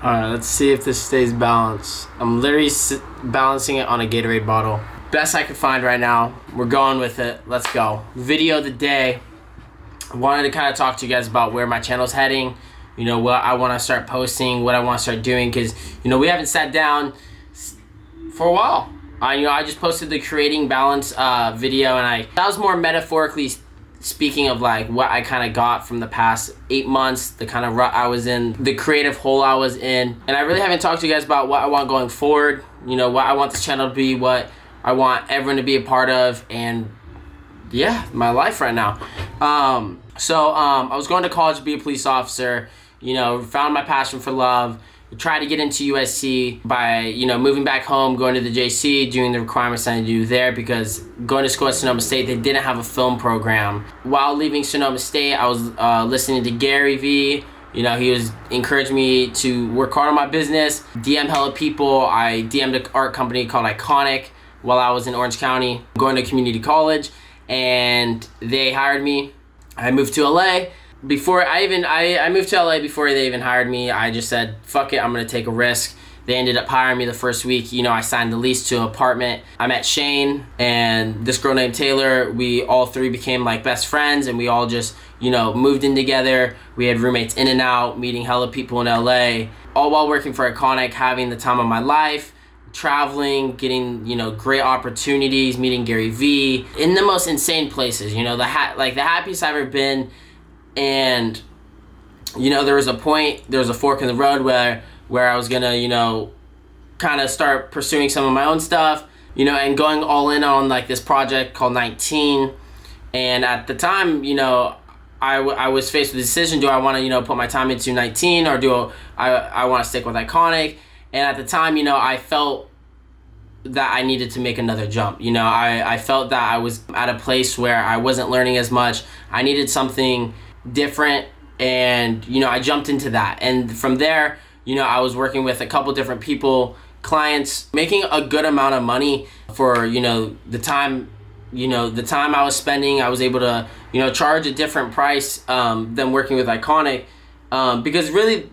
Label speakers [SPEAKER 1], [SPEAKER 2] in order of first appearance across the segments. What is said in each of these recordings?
[SPEAKER 1] Alright, let's see if this stays balanced. I'm literally balancing it on a Gatorade bottle. Best I could find right now. We're going with it. Let's go. Video of the day. I wanted to kind of talk to you guys about where my channel's heading. You know, what I want to start posting, what I want to start doing. Because, you know, we haven't sat down for a while. I just posted the Creating Balance video. And that was more metaphorically speaking of like what I kind of got from the past 8 months, the kind of rut I was in, the creative hole I was in. And I really haven't talked to you guys about what I want going forward, you know, what I want this channel to be, what I want everyone to be a part of, and yeah, my life right now. I was going to college to be a police officer, you know, found my passion for love, tried to get into USC by, you know, moving back home, going to the JC, doing the requirements I had to do there because going to school at Sonoma State, they didn't have a film program. While leaving Sonoma State, I was listening to Gary Vee. You know, he was encouraging me to work hard on my business, DM hella people. I DM'd an art company called Iconic while I was in Orange County, going to community college, and they hired me. I moved to LA. Before I moved to LA before they even hired me. I just said, fuck it, I'm gonna take a risk. They ended up hiring me the first week. You know, I signed the lease to an apartment. I met Shane and this girl named Taylor. We all three became like best friends and we all just, you know, moved in together. We had roommates in and out, meeting hella people in LA, all while working for Iconic, having the time of my life, traveling, getting, you know, great opportunities, meeting Gary Vee in the most insane places, you know, the happiest I've ever been. And, you know, there was a fork in the road where I was gonna, you know, kind of start pursuing some of my own stuff, you know, and going all in on like this project called 19. And at the time, you know, I was faced with the decision, do I want to, you know, put my time into 19 or do I want to stick with Iconic? And at the time, you know, I felt that I needed to make another jump. You know, I felt that I was at a place where I wasn't learning as much. I needed something different, and you know, I jumped into that. And from there, you know, I was working with a couple different people, clients, making a good amount of money for, you know, the time I was spending. I was able to, you know, charge a different price than working with Iconic, because really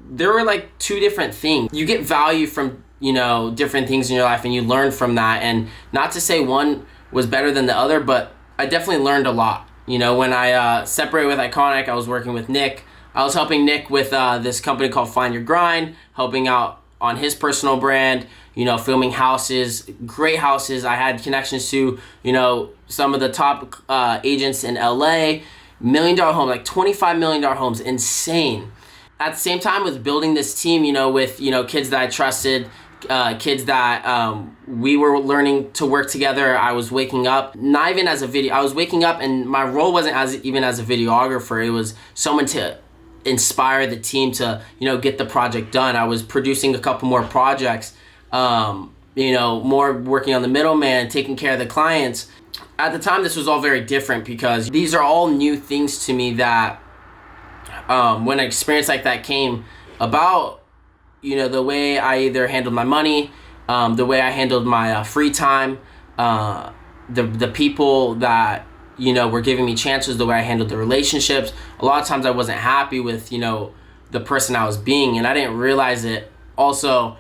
[SPEAKER 1] there were like two different things. You get value from, you know, different things in your life and you learn from that. And not to say one was better than the other, but I definitely learned a lot. You know, when I separated with Iconic, I was working with Nick. I was helping Nick with this company called Find Your Grind, helping out on his personal brand, you know, filming houses, great houses. I had connections to, you know, some of the top agents in LA, $1 million home, like $25 million homes, insane. At the same time, was building this team, you know, with, you know, kids that I trusted, kids that we were learning to work together. I was waking up, not even as a video, I was waking up and my role wasn't even as a videographer. It was someone to inspire the team to, you know, get the project done. I was producing a couple more projects, you know, more working on the middleman, taking care of the clients. At the time, this was all very different because these are all new things to me that when an experience like that came about, you know, the way I either handled my money, the way I handled my free time, the people that, you know, were giving me chances, the way I handled the relationships. A lot of times I wasn't happy with, you know, the person I was being, and I didn't realize it. Also,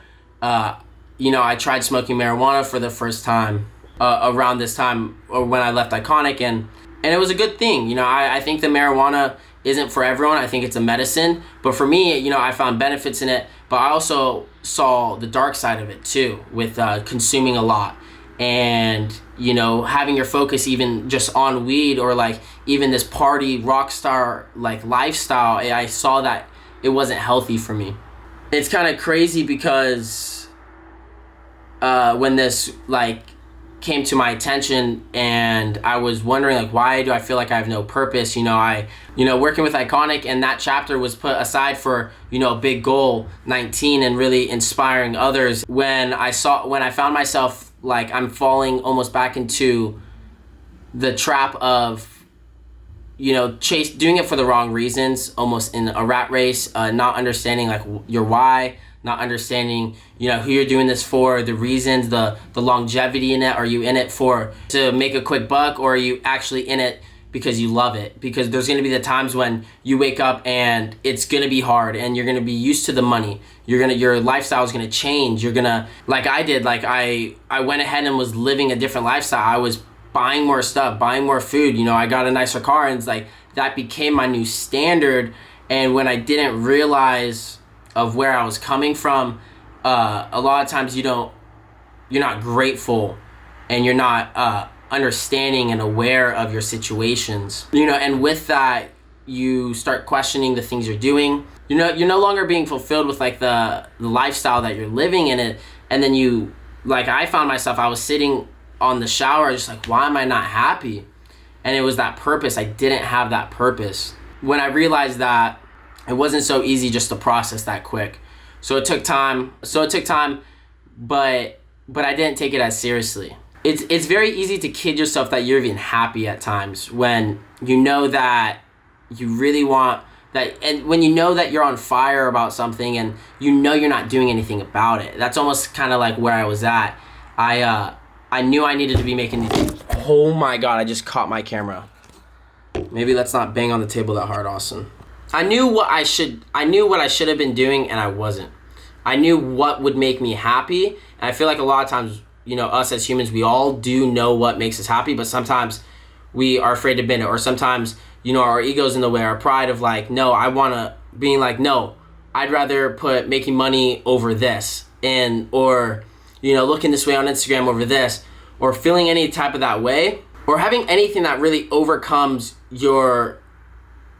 [SPEAKER 1] you know, I tried smoking marijuana for the first time around this time or when I left Iconic, and it was a good thing. You know, I think the marijuana isn't for everyone. I think it's a medicine, but for me, you know, I found benefits in it, but I also saw the dark side of it too, with consuming a lot and, you know, having your focus even just on weed or like even this party rock star like lifestyle. I saw that it wasn't healthy for me. It's kind of crazy because when this like came to my attention and I was wondering like, why do I feel like I have no purpose? You know, working with Iconic, and that chapter was put aside for, you know, a big goal, 19, and really inspiring others. When I found myself like I'm falling almost back into the trap of, you know, doing it for the wrong reasons, almost in a rat race, not understanding like your why, not understanding, you know, who you're doing this for, the reasons, the longevity in it. Are you in it to make a quick buck, or are you actually in it because you love it. Because there's going to be the times when you wake up and it's going to be hard and you're going to be used to the money. Your lifestyle is going to change. You're going to, like I did, like I went ahead and was living a different lifestyle. I was buying more stuff, buying more food. I got a nicer car, and it's like that became my new standard. And when I didn't realize of where I was coming from, a lot of times you're not grateful, and you're not understanding and aware of your situations. And with that, you start questioning the things you're doing. You're no longer being fulfilled with like the lifestyle that you're living in it. And then I found myself, I was sitting on the shower just like, why am I not happy? And it was that purpose. I didn't have that purpose. When I realized that, it wasn't so easy just to process that quick. So it took time, but I didn't take it as seriously. It's very easy to kid yourself that you're even happy at times when you know that you really want that, and when you know that you're on fire about something and you're not doing anything about it. That's almost kind of like where I was at. I knew I needed to be making these. Oh my God, I just caught my camera. Maybe let's not bang on the table that hard, Austin. I knew what I should have been doing, and I wasn't. I knew what would make me happy, and I feel like a lot of times, us as humans, we all do know what makes us happy, but sometimes we are afraid to bend it, or sometimes, our ego's in the way, our pride of like, no, I'd rather put making money over this, or looking this way on Instagram over this, or feeling any type of that way, or having anything that really overcomes your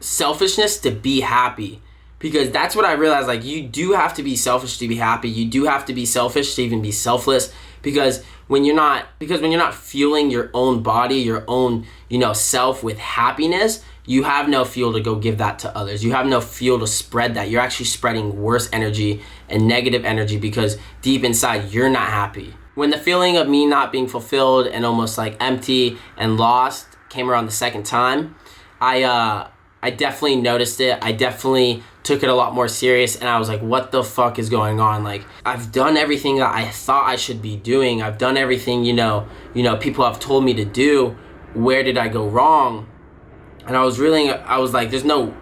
[SPEAKER 1] selfishness to be happy. Because that's what I realized, like, you do have to be selfish to be happy. You do have to be selfish to even be selfless, because when you're not fueling your own body, your own, self with happiness, you have no fuel to go give that to others. You have no fuel to spread that. You're actually spreading worse energy and negative energy, because deep inside you're not happy. When the feeling of me not being fulfilled and almost like empty and lost came around the second time, I definitely noticed it. I definitely took it a lot more serious, and I was like, what the fuck is going on? Like, I've done everything that I thought I should be doing. I've done everything, people have told me to do. Where did I go wrong? And I was like,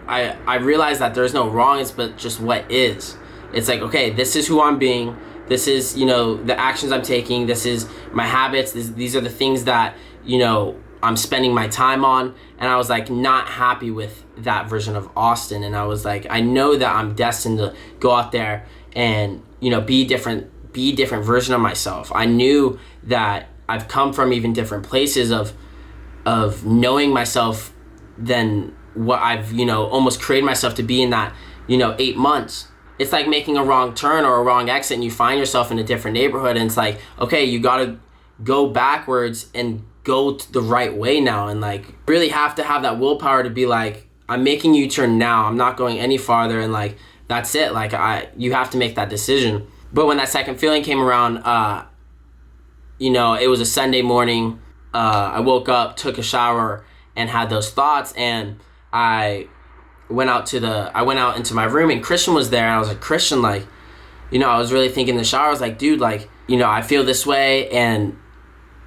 [SPEAKER 1] I realized that there's no wrong, but just what is. It's like, okay, this is who I'm being. This is, the actions I'm taking. This is my habits. These are the things that, I'm spending my time on. And I was like not happy with that version of Austin. And I was like, I know that I'm destined to go out there and, be different version of myself. I knew that I've come from even different places of knowing myself than what I've, almost created myself to be in that, 8 months. It's like making a wrong turn or a wrong exit, and you find yourself in a different neighborhood, and it's like, okay, you gotta go backwards and go the right way now, and like really have to have that willpower to be like, I'm making U-turn now, I'm not going any farther, and like that's it. Like you have to make that decision. But when that second feeling came around, it was a Sunday morning. I woke up, took a shower, and had those thoughts, and I went out into my room, and Christian was there, and I was like, Christian, like, I was really thinking in the shower. I was like, dude, like, I feel this way, and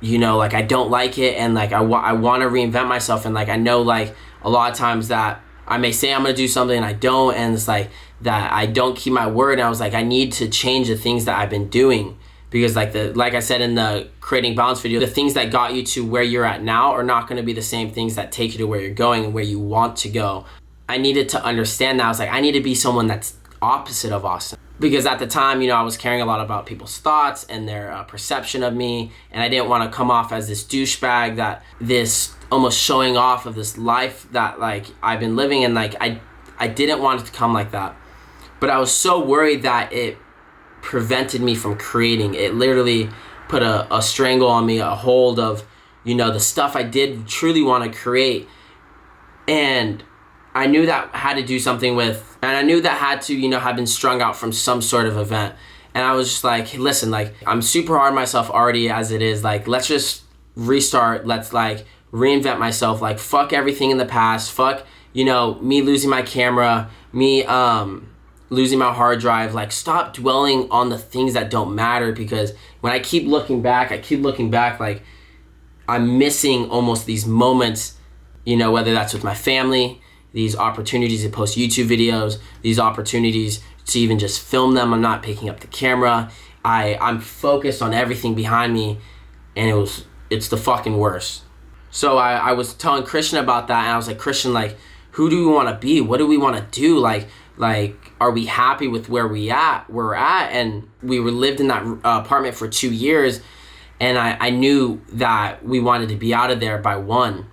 [SPEAKER 1] like I don't like it, and like I want to reinvent myself, and like I know like a lot of times that I may say I'm gonna do something and I don't, and it's like that I don't keep my word. And I was like, I need to change the things that I've been doing, because like I said in the creating balance video, the things that got you to where you're at now are not going to be the same things that take you to where you're going and where you want to go. I needed to understand that. I was like, I need to be someone that's opposite of Austin. Because at the time, I was caring a lot about people's thoughts and their perception of me. And I didn't want to come off as this douchebag, that this almost showing off of this life that like I've been living. And like, I didn't want it to come like that. But I was so worried that it prevented me from creating. It literally put a strangle on me, a hold of, the stuff I did truly want to create. And I knew that had to do something with, and I knew that had to, have been strung out from some sort of event. And I was just like, hey, listen, like, I'm super hard on myself already as it is. Like, let's just restart. Let's like reinvent myself. Like, fuck everything in the past. Fuck, me losing my camera, me losing my hard drive. Like, stop dwelling on the things that don't matter, because when I keep looking back, like I'm missing almost these moments, whether that's with my family, these opportunities to post YouTube videos, these opportunities to even just film them. I'm not picking up the camera. I'm focused on everything behind me, and it's the fucking worst. So I was telling Christian about that, and I was like, Christian, like, who do we want to be? What do we want to do? Like, are we happy with where we're at? And we lived in that apartment for 2 years, and I knew that we wanted to be out of there by 1.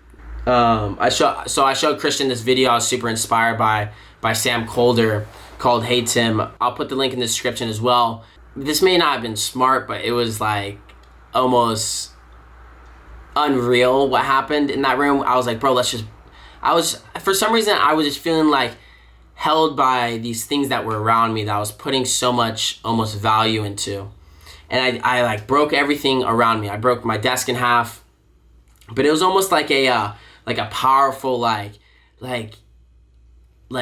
[SPEAKER 1] I showed Christian this video I was super inspired by Sam Kolder called Hey Tim. I'll put the link in the description as well. This may not have been smart, but it was like almost unreal what happened in that room. I was like, bro, for some reason I was just feeling like held by these things that were around me that I was putting so much almost value into. And I like broke everything around me. I broke my desk in half, but it was almost like a powerful like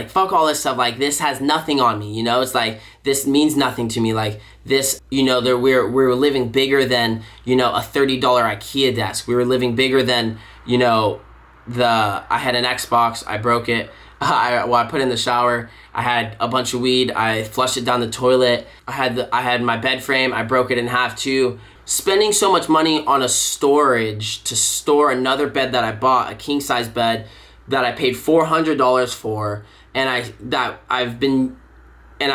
[SPEAKER 1] fuck all this stuff, like this has nothing on me, it's like this means nothing to me, like this, we're living bigger than, a $30 IKEA desk. We were living bigger than, I had an Xbox, I broke it. I put it in the shower. I had a bunch of weed. I flushed it down the toilet. I had my bed frame. I broke it in half too. Spending so much money on a storage to store another bed that I bought, a king size bed that I paid $400 for, and I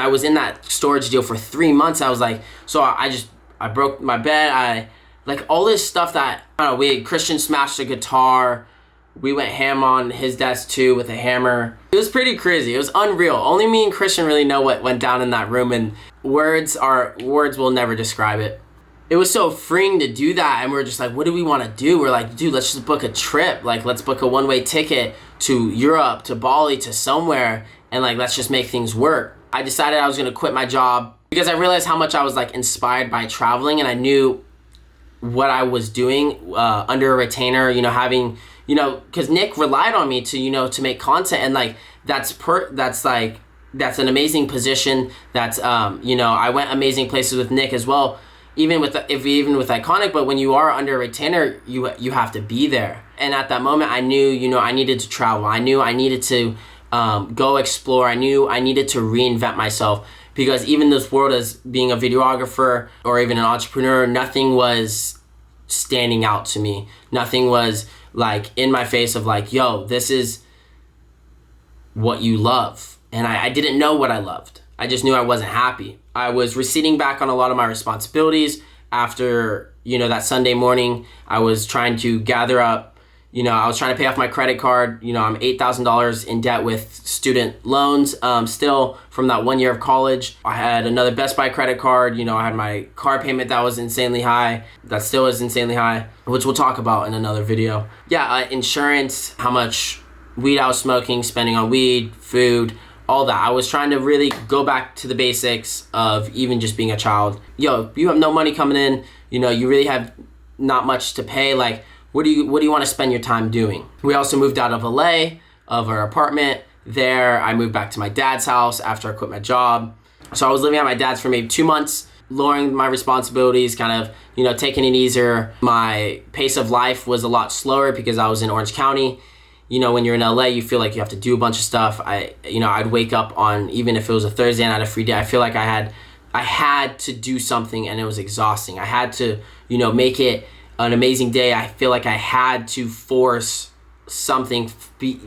[SPEAKER 1] was in that storage deal for 3 months. I was like, so I broke my bed. All this stuff that, I don't know, Christian smashed a guitar. We went ham on his desk too with a hammer. It was pretty crazy. It was unreal. Only me and Christian really know what went down in that room, and words will never describe it. It was so freeing to do that, and we were just like, what do we want to do? We're like, dude, let's just book a trip. Like, let's book a one-way ticket to Europe, to Bali, to somewhere, and let's just make things work. I decided I was going to quit my job because I realized how much I was inspired by traveling, and I knew what I was doing under a retainer, having, because Nick relied on me to make content, and that's an amazing position. That's I went amazing places with Nick as well, even with Iconic. But when you are under a retainer, you have to be there. And at that moment, I knew I needed to travel. I knew I needed to go explore. I knew I needed to reinvent myself, because even this world as being a videographer or even an entrepreneur, nothing was standing out to me. Nothing was in my face of yo, this is what you love. And I didn't know what I loved. I just knew I wasn't happy. I was receding back on a lot of my responsibilities after, that Sunday morning. I was trying to gather up, I was trying to pay off my credit card. I'm $8,000 in debt with student loans still from that 1 year of college. I had another Best Buy credit card. I had my car payment that was insanely high. That still is insanely high, which we'll talk about in another video. Yeah, insurance, how much weed I was smoking, spending on weed, food, all that. I was trying to really go back to the basics of even just being a child. Yo, you have no money coming in. You really have not much to pay. What do you want to spend your time doing? We also moved out of LA, of our apartment there. I moved back to my dad's house after I quit my job. So I was living at my dad's for maybe 2 months, lowering my responsibilities, kind of, taking it easier. My pace of life was a lot slower because I was in Orange County. When you're in LA, you feel like you have to do a bunch of stuff. I'd wake up on, even if it was a Thursday and I had a free day, I feel like I had to do something, and it was exhausting. I had to, make it an amazing day. I feel like I had to force something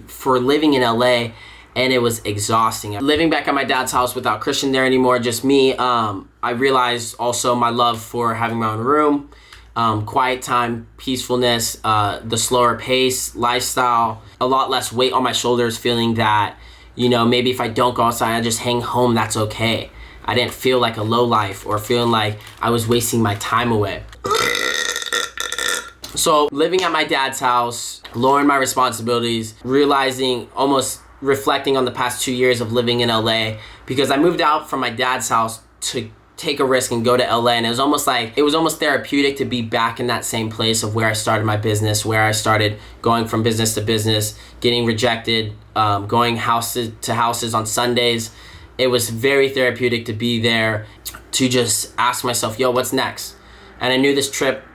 [SPEAKER 1] for living in LA, and it was exhausting. Living back at my dad's house without Christian there anymore, just me, I realized also my love for having my own room, quiet time, peacefulness, the slower pace, lifestyle, a lot less weight on my shoulders, feeling that, maybe if I don't go outside, I just hang home, that's okay. I didn't feel like a low life or feeling like I was wasting my time away. So living at my dad's house, lowering my responsibilities, realizing, almost reflecting on the past 2 years of living in LA, because I moved out from my dad's house to take a risk and go to LA, and it was almost therapeutic to be back in that same place of where I started my business, where I started going from business to business, getting rejected, going houses to houses on Sundays. It was very therapeutic to be there, to just ask myself, yo, what's next? And I knew this trip,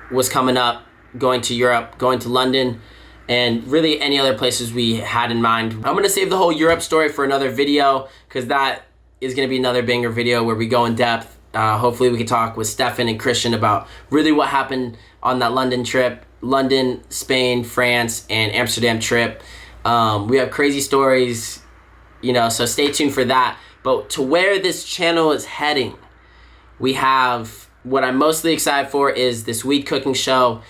[SPEAKER 1] was coming up, going to Europe, going to London, and really any other places we had in mind. I'm gonna save the whole Europe story for another video, because that is gonna be another banger video where we go in depth. Hopefully we can talk with Stefan and Christian about really what happened on that London trip, London, Spain, France, and Amsterdam trip. We have crazy stories, you know, so stay tuned for that. But to where this channel is heading, we have, what I'm mostly excited for is this weed cooking show,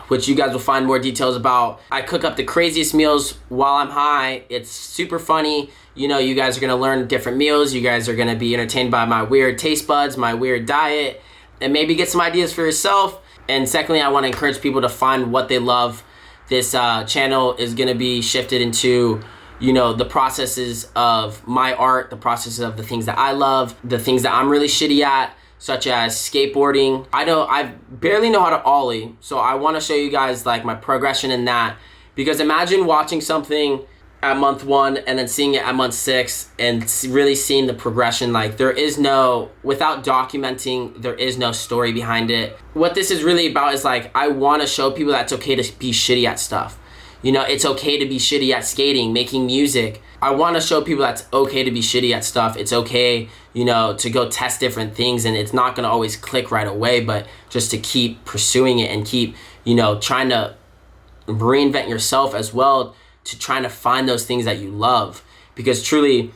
[SPEAKER 1] which you guys will find more details about. I cook up the craziest meals while I'm high. It's super funny. You know, you guys are gonna learn different meals. You guys are gonna be entertained by my weird taste buds, my weird diet, and maybe get some ideas for yourself. And secondly, I wanna encourage people to find what they love. This channel is gonna be shifted into, you know, the processes of my art, the processes of the things that I love, the things that I'm really shitty at, such as skateboarding. I barely know how to ollie, so I want to show you guys like my progression in that, because imagine watching something at month 1 and then seeing it at month 6 and really seeing the progression. Like, there is no, without documenting, there is no story behind it. What this is really about is like, I want to show people that it's okay to be shitty at stuff. You know, it's okay to be shitty at skating, making music. I want to show people that it's okay to be shitty at stuff. It's okay, you know, to go test different things, and it's not going to always click right away, but just to keep pursuing it and keep, you know, trying to reinvent yourself as well, to trying to find those things that you love. Because truly,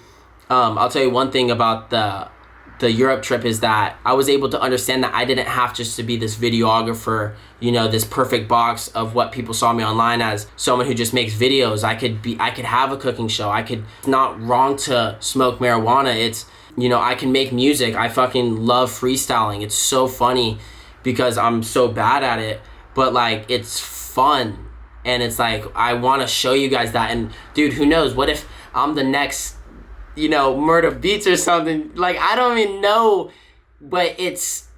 [SPEAKER 1] I'll tell you one thing about the Europe trip is that I was able to understand that I didn't have just to be this videographer, you know, this perfect box of what people saw me online as, someone who just makes videos. I could have a cooking show. It's not wrong to smoke marijuana. It's, you know, I can make music. I fucking love freestyling. It's so funny because I'm so bad at it, but like, it's fun. And it's like, I want to show you guys that. And dude, who knows, what if I'm the next, you know, Murder Beats or something? Like, I don't even know, but it's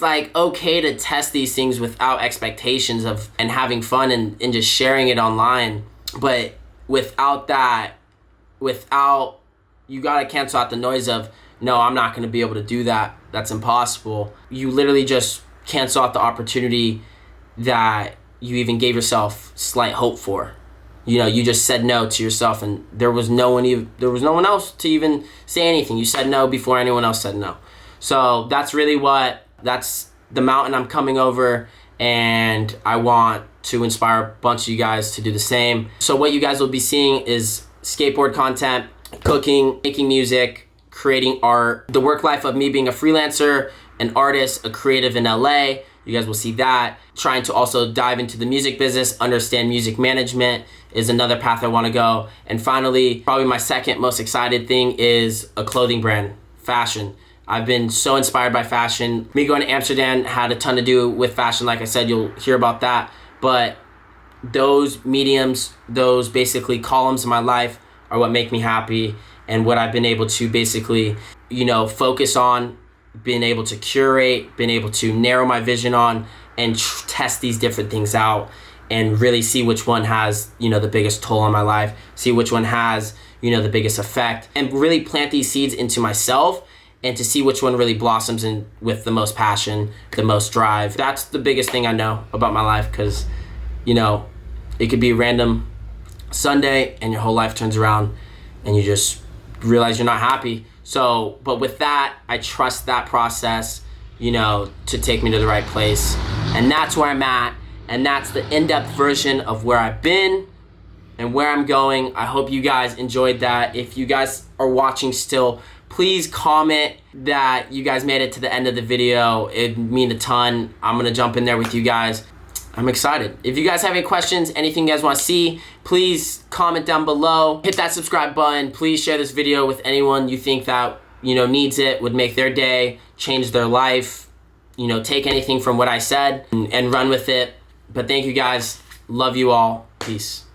[SPEAKER 1] like okay to test these things without expectations of, and having fun and just sharing it online. But without that, you gotta cancel out the noise of, no, I'm not gonna be able to do that. That's impossible. You literally just cancel out the opportunity that you even gave yourself slight hope for. You know, you just said no to yourself, and there was no one else to even say anything. You said no before anyone else said no. So that's really that's the mountain I'm coming over, and I want to inspire a bunch of you guys to do the same. So what you guys will be seeing is skateboard content, cooking, making music, creating art, the work life of me being a freelancer, an artist, a creative in LA. You guys will see that. Trying to also dive into the music business, understand music management is another path I want to go. And finally, probably my second most excited thing is a clothing brand, fashion. I've been so inspired by fashion. Me going to Amsterdam had a ton to do with fashion. Like I said, you'll hear about that. But those mediums, those basically columns in my life are what make me happy, and what I've been able to basically, you know, focus on, been able to curate, been able to narrow my vision on, and test these different things out and really see which one has, you know, the biggest toll on my life, see which one has, you know, the biggest effect, and really plant these seeds into myself, and to see which one really blossoms in with the most passion, the most drive. That's the biggest thing I know about my life, because, you know, it could be a random Sunday and your whole life turns around and you just realize you're not happy. So, but with that, I trust that process, you know, to take me to the right place. And that's where I'm at. And that's the in-depth version of where I've been and where I'm going. I hope you guys enjoyed that. If you guys are watching still, please comment that you guys made it to the end of the video. It'd mean a ton. I'm gonna jump in there with you guys. I'm excited. If you guys have any questions, anything you guys want to see, please comment down below. Hit that subscribe button. Please share this video with anyone you think that, you know, needs it, would make their day, change their life. You know, take anything from what I said and run with it. But thank you guys. Love you all. Peace.